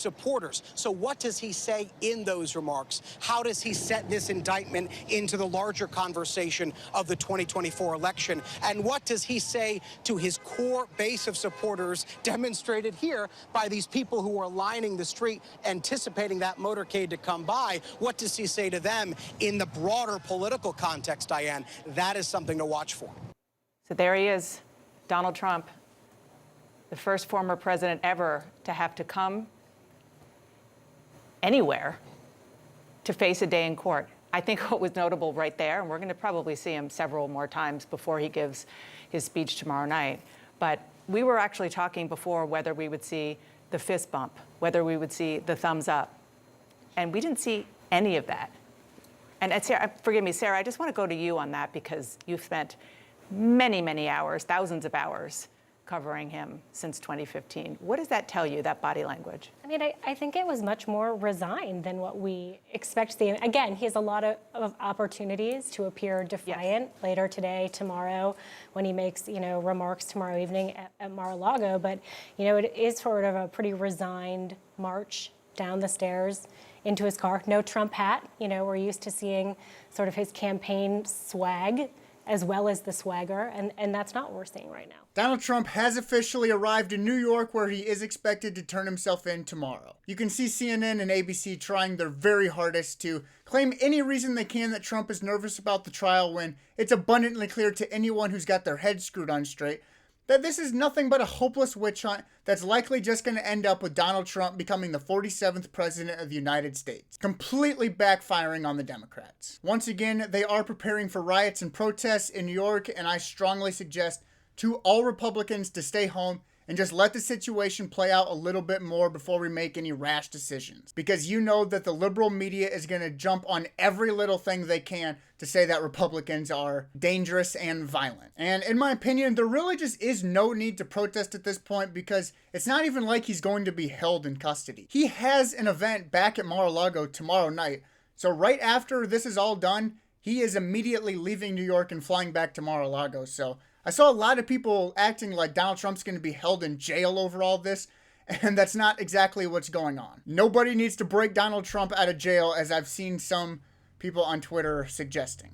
supporters. So what does he say in those remarks? How does he set this indictment into the larger conversation of the 2024 election? And what does he say to his core base of supporters demonstrated here by these people who are lining the street anticipating that motorcade to come by? What does he say to them in the broader political context, Diane? That is something to watch for. So there he is, Donald Trump, the first former president ever to have to come anywhere to face a day in court. I think what was notable right there, and we're going to probably see him several more times before he gives his speech tomorrow night, but we were actually talking before whether we would see the fist bump, whether we would see the thumbs up, and we didn't see any of that. And Sarah, forgive me, Sarah, I just want to go to you on that because you've spent many, many hours, thousands of hours, covering him since 2015. What does that tell you, that body language? I mean, I think it was much more resigned than what we expect to see. Again, he has a lot of opportunities to appear defiant later today, tomorrow, when he makes, remarks tomorrow evening at Mar-a-Lago. But, it is sort of a pretty resigned march down the stairs into his car. No Trump hat. We're used to seeing sort of his campaign swag as well as the swagger, and that's not what we're seeing right now. Donald Trump has officially arrived in New York, where he is expected to turn himself in tomorrow. You can see CNN and ABC trying their very hardest to claim any reason they can that Trump is nervous about the trial, when it's abundantly clear to anyone who's got their head screwed on straight that this is nothing but a hopeless witch hunt that's likely just going to end up with Donald Trump becoming the 47th president of the United States, completely backfiring on the Democrats. Once again, they are preparing for riots and protests in New York, and I strongly suggest to all Republicans to stay home and just let the situation play out a little bit more before we make any rash decisions. Because you know that the liberal media is going to jump on every little thing they can to say that Republicans are dangerous and violent. And in my opinion, there really just is no need to protest at this point, because it's not even like he's going to be held in custody. He has an event back at Mar-a-Lago tomorrow night. So right after this is all done, he is immediately leaving New York and flying back to Mar-a-Lago. So I saw a lot of people acting like Donald Trump's going to be held in jail over all this, and that's not exactly what's going on. Nobody needs to break Donald Trump out of jail, as I've seen some people on Twitter suggesting.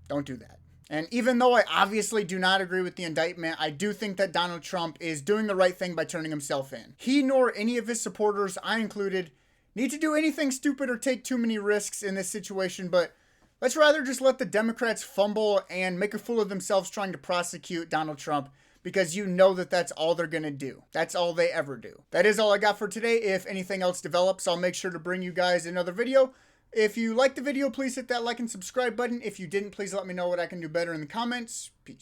Don't do that. And even though I obviously do not agree with the indictment, I do think that Donald Trump is doing the right thing by turning himself in. He nor any of his supporters, I included, need to do anything stupid or take too many risks in this situation, but let's rather just let the Democrats fumble and make a fool of themselves trying to prosecute Donald Trump, because you know that that's all they're going to do. That's all they ever do. That is all I got for today. If anything else develops, I'll make sure to bring you guys another video. If you liked the video, please hit that like and subscribe button. If you didn't, please let me know what I can do better in the comments. Peace.